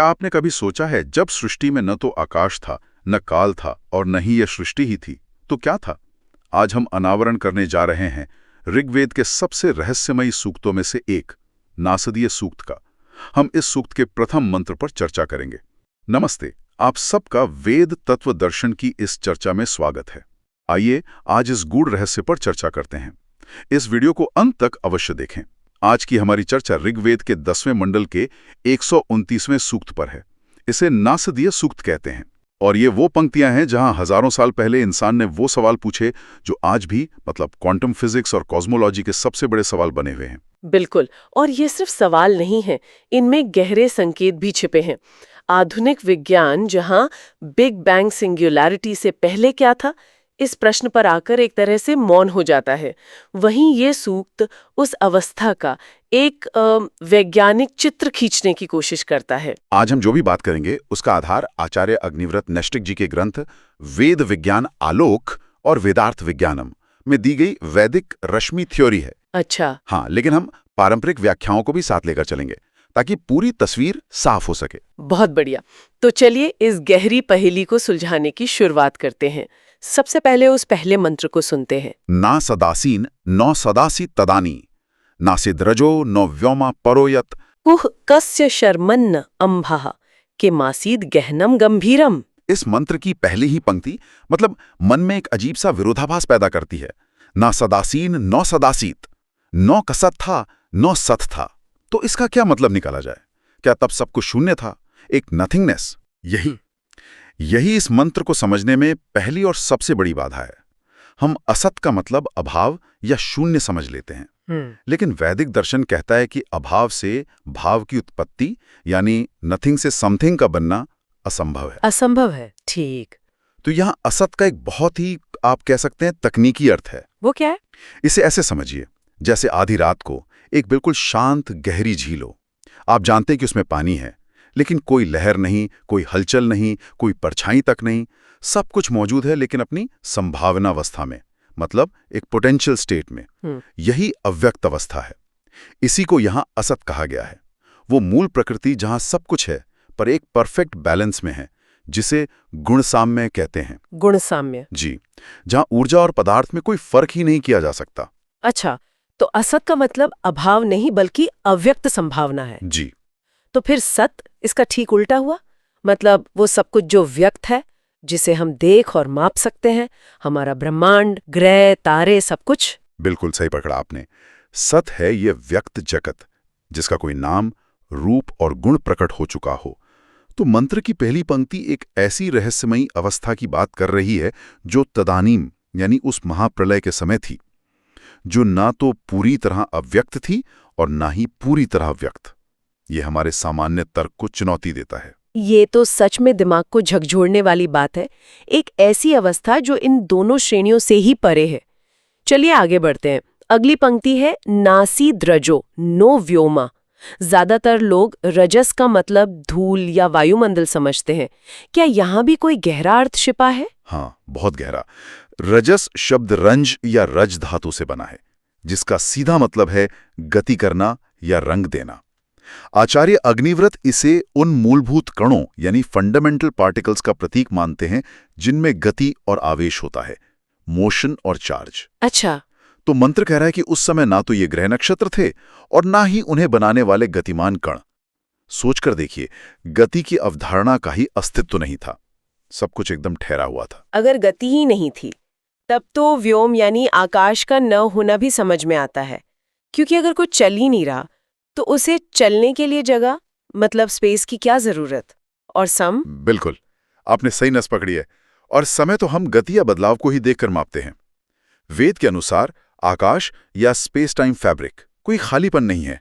क्या आपने कभी सोचा है, जब सृष्टि में न तो आकाश था, न काल था और न ही यह सृष्टि ही थी, तो क्या था? आज हम अनावरण करने जा रहे हैं ऋग्वेद के सबसे रहस्यमयी सूक्तों में से एक, नासदीय सूक्त का। हम इस सूक्त के प्रथम मंत्र पर चर्चा करेंगे। नमस्ते, आप सबका वेद तत्व दर्शन की इस चर्चा में स्वागत है। आइए आज इस गूढ़ रहस्य पर चर्चा करते हैं। इस वीडियो को अंत तक अवश्य देखें। आज की हमारी चर्चा ऋग्वेद के 10वें मंडल के 129वें सूक्त पर है। इसे नासदीय सूक्त कहते हैं और ये वो पंक्तियां हैं जहां हजारों साल पहले इंसान ने वो सवाल पूछे जो आज भी क्वांटम फिजिक्स और कॉस्मोलॉजी के सबसे बड़े सवाल बने हुए हैं। बिल्कुल, और ये सिर्फ सवाल नहीं है, इनमें गहरे संकेत भी छिपे हैं। आधुनिक विज्ञान जहां बिग बैंग सिंगुलैरिटी से पहले क्या था, इस प्रश्न पर आकर एक तरह से मौन हो जाता है। वहीं ये सूक्त उस अवस्था का एक वैज्ञानिक चित्र खींचने की कोशिश करता है। आज हम जो भी बात करेंगे उसका आधार आचार्य अग्निव्रत नैष्टिक जी के ग्रंथ वेद विज्ञान आलोक और वेदार्थ विज्ञानम में दी गई वैदिक रश्मि थ्योरी है। अच्छा। हाँ, लेकिन हम पारंपरिक व्याख्याओं को भी साथ लेकर चलेंगे ताकि पूरी तस्वीर साफ हो सके। बहुत बढ़िया। तो चलिए इस गहरी पहेली को सुलझाने की शुरुआत करते हैं। सबसे पहले उस पहले मंत्र को सुनते हैं। ना सदासीन नौ सदासी तदानी नासिद्रजो नौ व्योमा परोयत कुह कस्य शर्मन्न अम्भः के मासीद गहनम गंभीरम। इस मंत्र की पहली ही पंक्ति मन में एक अजीब सा विरोधाभास पैदा करती है। ना सदासीन नौ सदासीत, नौ का सत था, नौ सत था। तो इसका क्या मतलब निकाला जाए? क्या तब सब कुछ शून्य था, एक नथिंगनेस? यही इस मंत्र को समझने में पहली और सबसे बड़ी बाधा है। हम असत का मतलब अभाव या शून्य समझ लेते हैं, लेकिन वैदिक दर्शन कहता है कि अभाव से भाव की उत्पत्ति यानी नथिंग से समथिंग का बनना असंभव है। ठीक। तो यहाँ असत का एक बहुत ही, आप कह सकते हैं, तकनीकी अर्थ है। वो क्या है? इसे ऐसे समझिए, जैसे आधी रात को एक बिल्कुल शांत गहरी झील हो। आप जानते हैं कि उसमें पानी है, लेकिन कोई लहर नहीं, कोई हलचल नहीं, कोई परछाई तक नहीं। सब कुछ मौजूद है लेकिन अपनी संभावनावस्था में, एक पोटेंशियल स्टेट में। यही अव्यक्त अवस्था है। इसी को यहाँ असत कहा गया है। वो मूल प्रकृति जहाँ सब कुछ है पर एक परफेक्ट बैलेंस में है, जिसे गुणसाम्य कहते हैं। गुणसाम्य? जी, जहाँ ऊर्जा और पदार्थ में कोई फर्क ही नहीं किया जा सकता। अच्छा, तो असत का मतलब अभाव नहीं बल्कि अव्यक्त संभावना है। जी। तो फिर सत इसका ठीक उल्टा हुआ, वो सब कुछ जो व्यक्त है, जिसे हम देख और माप सकते हैं, हमारा ब्रह्मांड, ग्रह, तारे, सब कुछ। बिल्कुल सही पकड़ा आपने। सत है ये व्यक्त जगत, जिसका कोई नाम, रूप और गुण प्रकट हो चुका हो। तो मंत्र की पहली पंक्ति एक ऐसी रहस्यमयी अवस्था की बात कर रही है जो तदानीम यानी उस महाप्रलय के समय थी, जो ना तो पूरी तरह अव्यक्त थी और ना ही पूरी तरह व्यक्त। ये हमारे सामान्य तर्क को चुनौती देता है। ये तो सच में दिमाग को झकझोरने वाली बात है। एक ऐसी अवस्था जो इन दोनों श्रेणियों से ही परे है। चलिए आगे बढ़ते हैं। अगली पंक्ति है नासिद्रजो नो व्योमा। ज्यादातर लोग रजस का मतलब धूल या वायुमंडल समझते हैं। क्या यहाँ भी कोई गहरा अर्थ छिपा है? हाँ, बहुत गहरा। रजस शब्द रंज या रज धातु से बना है, जिसका सीधा मतलब है गति करना या रंग देना। आचार्य अग्निव्रत इसे उन मूलभूत कणों यानी फंडामेंटल पार्टिकल्स का प्रतीक मानते हैं जिनमें गति और आवेश होता है, मोशन और चार्ज। अच्छा। तो मंत्र कह रहा है कि उस समय ना तो ये ग्रह नक्षत्र थे और ना ही उन्हें बनाने वाले गतिमान कण। सोचकर देखिए, गति की अवधारणा का ही अस्तित्व नहीं था। सब कुछ एकदम ठहरा हुआ था। अगर गति ही नहीं थी, तब तो व्योम यानी आकाश का न होना भी समझ में आता है, क्योंकि अगर कुछ चल ही नहीं रहा तो उसे चलने के लिए जगह स्पेस की क्या जरूरत? और सम? बिल्कुल, आपने सही नस पकड़ी है। और समय तो हम गति या बदलाव को ही देखकर मापते हैं। वेद के अनुसार आकाश या स्पेस टाइम फैब्रिक कोई खालीपन नहीं है।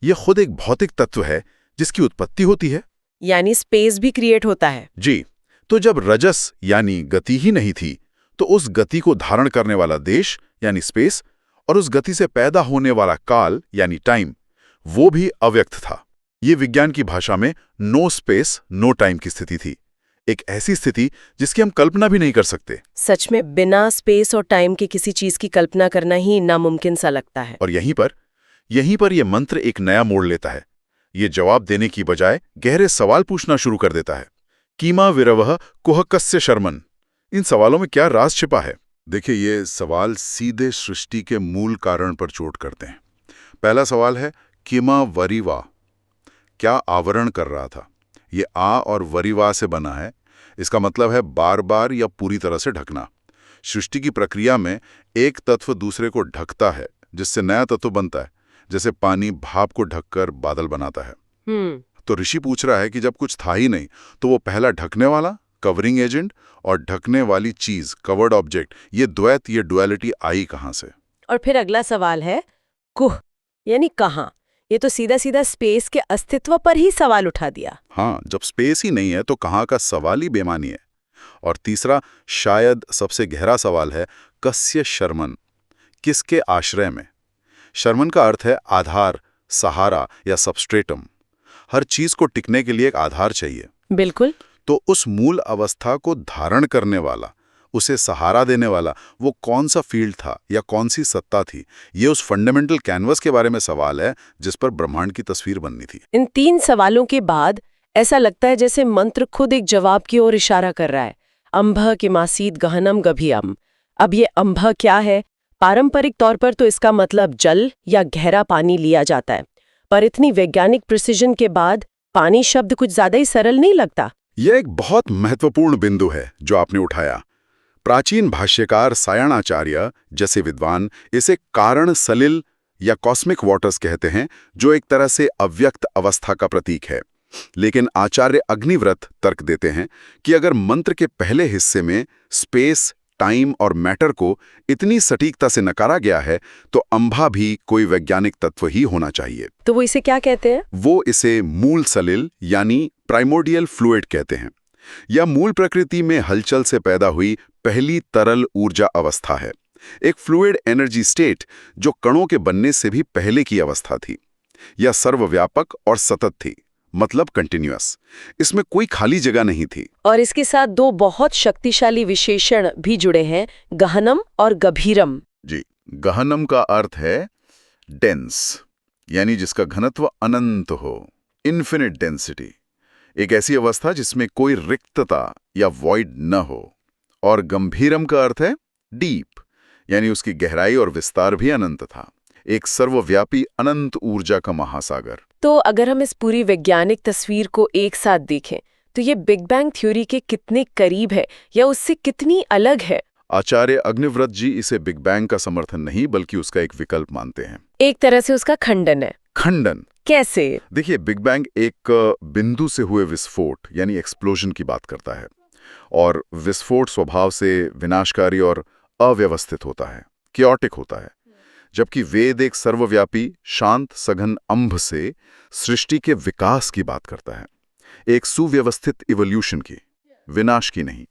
यह खुद एक भौतिक तत्व है जिसकी उत्पत्ति होती है, यानी स्पेस भी क्रिएट होता है। जी। तो जब रजस यानी गति ही नहीं थी, तो उस गति को धारण करने वाला देश यानी स्पेस और उस गति से पैदा होने वाला काल यानी टाइम, वो भी अव्यक्त था। ये विज्ञान की भाषा में नो स्पेस नो टाइम की स्थिति थी। एक ऐसी स्थिति जिसकी हम कल्पना भी नहीं कर सकते। सच में बिना स्पेस और टाइम के किसी चीज की कल्पना करना ही नामुमकिन सा लगता है। और यहीं पर यह मंत्र एक नया मोड़ लेता है। ये जवाब देने की बजाय गहरे सवाल पूछना शुरू कर देता है। कीमा विरवः कुह कस्य शर्मन्। इन सवालों में क्या राज छिपा है? देखिए, ये सवाल सीधे सृष्टि के मूल कारण पर चोट करते हैं। पहला सवाल है किमा वरिवा, क्या आवरण कर रहा था? ये आ और वरिवा से बना है। इसका मतलब है बार बार या पूरी तरह से ढकना। सृष्टि की प्रक्रिया में एक तत्व दूसरे को ढकता है, जिससे नया तत्व बनता है। जैसे पानी भाप को ढककर बादल बनाता है। तो ऋषि पूछ रहा है कि जब कुछ था ही नहीं, तो वो पहला ढकने वाला कवरिंग एजेंट और ढकने वाली चीज कवर्ड ऑब्जेक्ट, ये द्वैत, ये डुअलिटी आई कहां से? और फिर अगला सवाल है कुह, यानी कहाँ। ये तो सीधा सीधा स्पेस के अस्तित्व पर ही सवाल उठा दिया। हाँ, जब स्पेस ही नहीं है तो कहाँ का सवाल ही बेमानी है। और तीसरा, शायद सबसे गहरा सवाल है कस्य शर्मन्, किसके आश्रय में? शर्मन का अर्थ है आधार, सहारा या सबस्ट्रेटम। हर चीज को टिकने के लिए एक आधार चाहिए। बिल्कुल। तो उस मूल अवस्था को धारण करने वाला, उसे सहारा देने वाला, वो कौन सा फील्ड था या कौन सी सत्ता थी? ये उस फंडामेंटल कैनवस के बारे में सवाल है जिस पर ब्रह्मांड की तस्वीर बननी थी। इन 3 सवालों के बाद ऐसा लगता है जैसे मंत्र खुद एक जवाब की ओर इशारा कर रहा है। अंभ किमासीत गहनम गभीरम। अब ये अंभ क्या है? पारंपरिक तौर पर तो इसका मतलब जल या गहरा पानी लिया जाता है, पर इतनी वैज्ञानिक प्रिसिजन के बाद पानी शब्द कुछ ज्यादा ही सरल नहीं लगता। यह एक बहुत महत्वपूर्ण बिंदु है जो आपने उठाया। प्राचीन भाष्यकार सायणाचार्य जैसे विद्वान इसे कारण सलिल या कॉस्मिक वाटर्स कहते हैं, जो एक तरह से अव्यक्त अवस्था का प्रतीक है। लेकिन आचार्य अग्निव्रत तर्क देते हैं कि अगर मंत्र के पहले हिस्से में स्पेस, टाइम और मैटर को इतनी सटीकता से नकारा गया है, तो अंभा भी कोई वैज्ञानिक तत्व ही होना चाहिए। तो वो इसे क्या कहते हैं? वो इसे मूल सलिल यानी प्राइमोर्डियल फ्लूइड कहते हैं। यह मूल प्रकृति में हलचल से पैदा हुई पहली तरल ऊर्जा अवस्था है, एक फ्लूइड एनर्जी स्टेट जो कणों के बनने से भी पहले की अवस्था थी। यह सर्वव्यापक और सतत थी, मतलब कंटिन्यूअस। इसमें कोई खाली जगह नहीं थी। और इसके साथ 2 बहुत शक्तिशाली विशेषण भी जुड़े हैं, गहनम और गभीरम। जी, गहनम का अर्थ है डेंस, यानी जिसका घनत्व अनंत हो, इन्फिनिट डेंसिटी, एक ऐसी अवस्था जिसमें कोई रिक्तता या वॉइड न हो। और गंभीरम का अर्थ है डीप, यानी उसकी गहराई और विस्तार भी अनंत था, एक सर्वव्यापी अनंत ऊर्जा का महासागर। तो अगर हम इस पूरी वैज्ञानिक तस्वीर को एक साथ देखें तो ये बिग बैंग थ्योरी के कितने करीब है या उससे कितनी अलग है? आचार्य अग्निव्रत जी इसे बिग बैंग का समर्थन नहीं बल्कि उसका एक विकल्प मानते हैं। एक तरह से उसका खंडन है। खंडन कैसे? देखिए, बिग बैंग एक बिंदु से हुए विस्फोट यानी एक्सप्लोजन की बात करता है, और विस्फोट स्वभाव से विनाशकारी और अव्यवस्थित होता है, क्योटिक होता है। जबकि वेद एक सर्वव्यापी शांत सघन अंभ से सृष्टि के विकास की बात करता है, एक सुव्यवस्थित इवोल्यूशन की, विनाश की नहीं।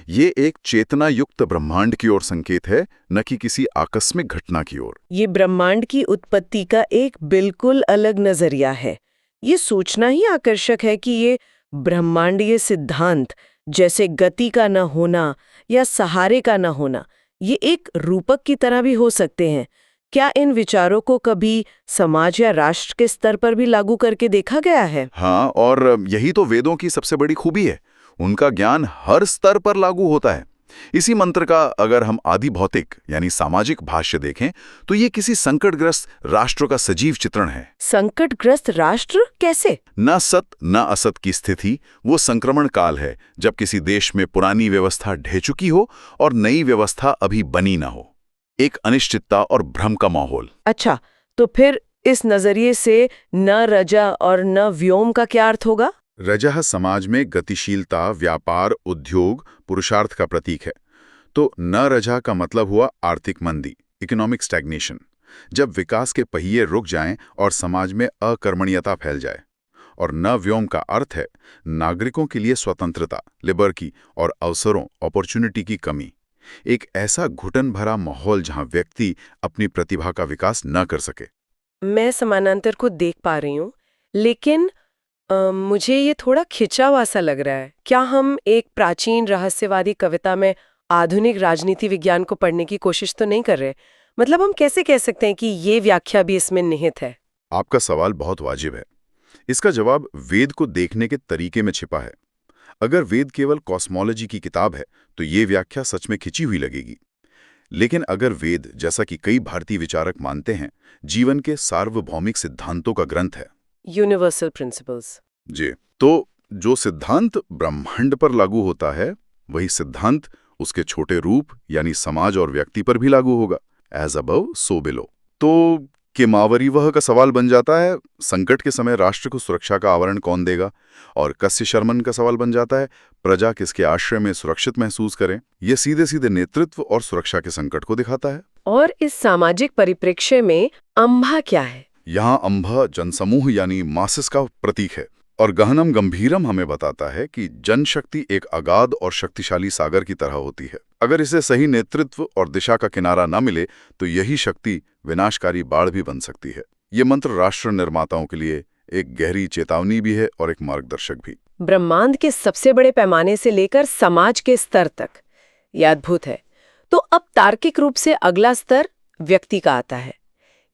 ये एक चेतना युक्त ब्रह्मांड की ओर संकेत है, न कि किसी आकस्मिक घटना की ओर। ये ब्रह्मांड की उत्पत्ति का एक बिल्कुल अलग नजरिया है। ये सोचना ही आकर्षक है कि ये ब्रह्मांडीय सिद्धांत जैसे गति का न होना या सहारे का न होना, ये एक रूपक की तरह भी हो सकते हैं। क्या इन विचारों को कभी समाज या राष्ट्र के स्तर पर भी लागू करके देखा गया है? हाँ, और यही तो वेदों की सबसे बड़ी खूबी है, उनका ज्ञान हर स्तर पर लागू होता है। इसी मंत्र का अगर हम आदि भौतिक यानी सामाजिक भाष्य देखें तो ये किसी संकटग्रस्त राष्ट्र का सजीव चित्रण है। संकटग्रस्त राष्ट्र कैसे? न सत न असत की स्थिति वो संक्रमण काल है, जब किसी देश में पुरानी व्यवस्था ढह चुकी हो और नई व्यवस्था अभी बनी ना हो, एक अनिश्चितता और भ्रम का माहौल। अच्छा, तो फिर इस नजरिए से न रजा और न व्योम का क्या अर्थ होगा? रजह समाज में गतिशीलता, व्यापार, उद्योग, पुरुषार्थ का प्रतीक है। तो न रजा का मतलब हुआ आर्थिक मंदी, इकोनॉमिक स्टैग्नेशन, जब विकास के पहिए रुक जाएं और समाज में अकर्मण्यता फैल जाए। और न व्योम का अर्थ है नागरिकों के लिए स्वतंत्रता, लिबर्टी और अवसरों, अपॉर्चुनिटी की कमी, एक ऐसा घुटन भरा माहौल जहां व्यक्ति अपनी प्रतिभा का विकास न कर सके। मैं समानांतर को देख पा रही हूँ, लेकिन मुझे ये थोड़ा खिंचा हुआ सा लग रहा है। क्या हम एक प्राचीन रहस्यवादी कविता में आधुनिक राजनीति विज्ञान को पढ़ने की कोशिश तो नहीं कर रहे? मतलब हम कैसे कह सकते हैं कि ये व्याख्या भी इसमें निहित है? आपका सवाल बहुत वाजिब है। इसका जवाब वेद को देखने के तरीके में छिपा है। अगर वेद केवल कॉस्मोलॉजी की किताब है तो ये व्याख्या सच में खिंची हुई लगेगी। लेकिन अगर वेद, जैसा कि कई भारतीय विचारक मानते हैं, जीवन के सार्वभौमिक सिद्धांतों का ग्रंथ है, यूनिवर्सल प्रिंसिपल्स। जी, तो जो सिद्धांत ब्रह्मांड पर लागू होता है वही सिद्धांत उसके छोटे रूप यानी समाज और व्यक्ति पर भी लागू होगा। As above so below. तो केमावरीवह का सवाल बन जाता है, संकट के समय राष्ट्र को सुरक्षा का आवरण कौन देगा? और कस्य शर्मन का सवाल बन जाता है, प्रजा किसके आश्रय में सुरक्षित महसूस करें? ये सीधे सीधे नेतृत्व और सुरक्षा के संकट को दिखाता है। और इस सामाजिक परिप्रेक्ष्य में अंबा क्या है? यहाँ अंबा जनसमूह यानी मासिस का प्रतीक है, और गहनम गंभीरम हमें बताता है कि जनशक्ति एक अगाध और शक्तिशाली सागर की तरह होती है। अगर इसे सही नेतृत्व और दिशा का किनारा न मिले तो यही शक्ति विनाशकारी बाढ़ भी बन सकती है। ये मंत्र राष्ट्र निर्माताओं के लिए एक गहरी चेतावनी भी है और एक मार्गदर्शक भी। ब्रह्मांड के सबसे बड़े पैमाने से लेकर समाज के स्तर तक, यह अद्भुत है। तो अब तार्किक रूप से अगला स्तर व्यक्ति का आता है।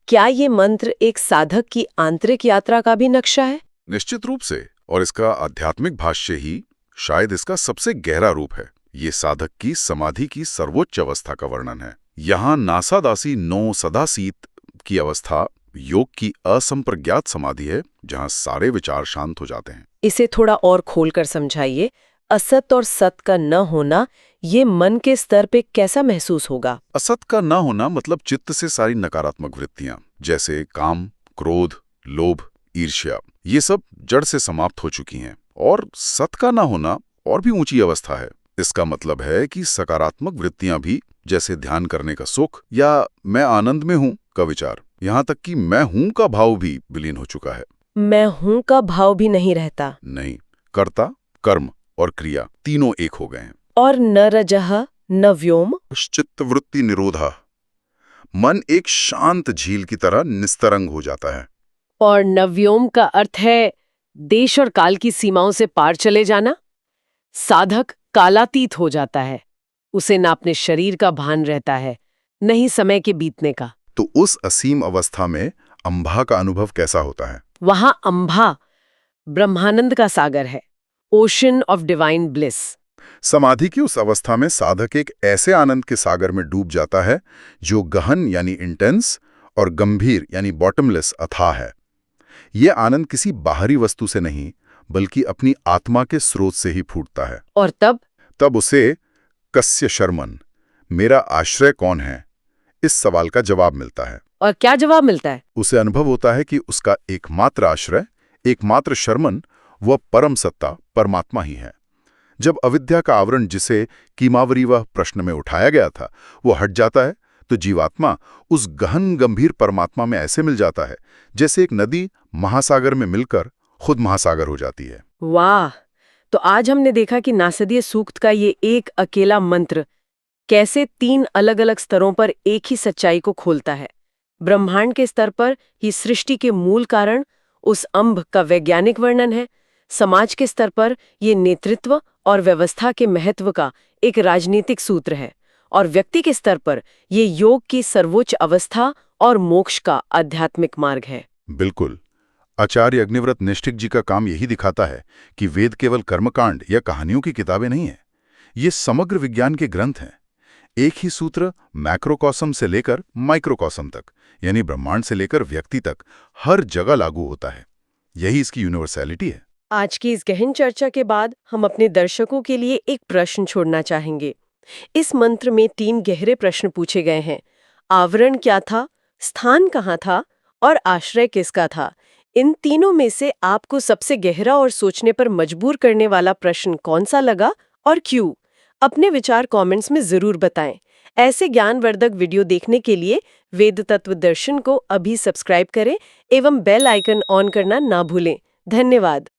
क्या ये मंत्र एक साधक की आंतरिक यात्रा का भी नक्शा है? निश्चित रूप से, और इसका आध्यात्मिक भाष्य ही शायद इसका सबसे गहरा रूप है। ये साधक की समाधि की सर्वोच्च अवस्था का वर्णन है। यहाँ नासादासी नो सदासीत की अवस्था योग की असंप्रज्ञात समाधि है, जहाँ सारे विचार शांत हो जाते हैं। इसे थोड़ा और खोलकर समझाइए। असत और सत का न होना ये मन के स्तर पे कैसा महसूस होगा? असत का न होना मतलब चित्त से सारी नकारात्मक वृत्तियां, जैसे काम, क्रोध, लोभ, ईर्ष्या, ये सब जड़ से समाप्त हो चुकी हैं। और सत का न होना और भी ऊंची अवस्था है। इसका मतलब है कि सकारात्मक वृत्तियां भी, जैसे ध्यान करने का सुख या मैं आनंद में हूं का विचार, यहाँ तक कि मैं हूं का भाव भी विलीन हो चुका है। मैं हूं का भाव भी नहीं रहता। नहीं, कर्ता, कर्म और क्रिया तीनों एक हो गए हैं। और न रजह न व्योम। चित्त वृत्ति निरोधा, मन एक शांत झील की तरह निस्तरंग हो जाता है। और नव्योम का अर्थ है देश और काल की सीमाओं से पार चले जाना। साधक कालातीत हो जाता है, उसे न अपने शरीर का भान रहता है, न ही समय के बीतने का। तो उस असीम अवस्था में अंबा का अनुभव कैसा होता है? वहां अंबा ब्रह्मानंद का सागर है, ओशन ऑफ डिवाइन ब्लिस। समाधि की उस अवस्था में साधक एक ऐसे आनंद के सागर में डूब जाता है जो गहन यानी इंटेंस और गंभीर यानी बॉटमलेस अथाह है। यह आनंद किसी बाहरी वस्तु से नहीं बल्कि अपनी आत्मा के स्रोत से ही फूटता है। और तब उसे कस्य शर्मन, मेरा आश्रय कौन है, इस सवाल का जवाब मिलता है। और क्या जवाब मिलता है? उसे अनुभव होता है कि उसका एकमात्र आश्रय, एकमात्र शर्मन, वह परम सत्ता परमात्मा ही है। जब अविद्या का आवरण, जिसे कीमावरीवह प्रश्न में उठाया गया था, वो हट जाता है तो जीवात्मा उस गहन गंभीर परमात्मा में ऐसे मिल जाता है जैसे एक नदी महासागर में मिलकर खुद महासागर हो जाती है। वाह! तो आज हमने देखा कि नासदीय सूक्त का ये एक अकेला मंत्र कैसे 3 अलग-अलग स्तरों पर एक ही सच्चाई को खोलता है। ब्रह्मांड के स्तर पर ही सृष्टि के मूल कारण, उस अंब का वैज्ञानिक वर्णन है। समाज के स्तर पर ये नेतृत्व और व्यवस्था के महत्व का एक राजनीतिक सूत्र है। और व्यक्ति के स्तर पर ये योग की सर्वोच्च अवस्था और मोक्ष का आध्यात्मिक मार्ग है। बिल्कुल। आचार्य अग्निव्रत निष्ठिक जी का काम यही दिखाता है कि वेद केवल कर्मकांड या कहानियों की किताबें नहीं हैं। ये समग्र विज्ञान के ग्रंथ हैं। एक ही सूत्र मैक्रोकॉस्म से लेकर माइक्रोकॉस्म तक, यानी ब्रह्मांड से लेकर व्यक्ति तक, हर जगह लागू होता है। यही इसकी यूनिवर्सैलिटी है। आज की इस गहन चर्चा के बाद हम अपने दर्शकों के लिए एक प्रश्न छोड़ना चाहेंगे। इस मंत्र में 3 गहरे प्रश्न पूछे गए हैं। आवरण क्या था, स्थान कहाँ था और आश्रय किसका था? इन तीनों में से आपको सबसे गहरा और सोचने पर मजबूर करने वाला प्रश्न कौन सा लगा और क्यों? अपने विचार कमेंट्स में जरूर बताएं। ऐसे ज्ञानवर्धक वीडियो देखने के लिए वेद तत्व दर्शन को अभी सब्सक्राइब करें एवं बेल आइकन ऑन करना ना भूलें। धन्यवाद।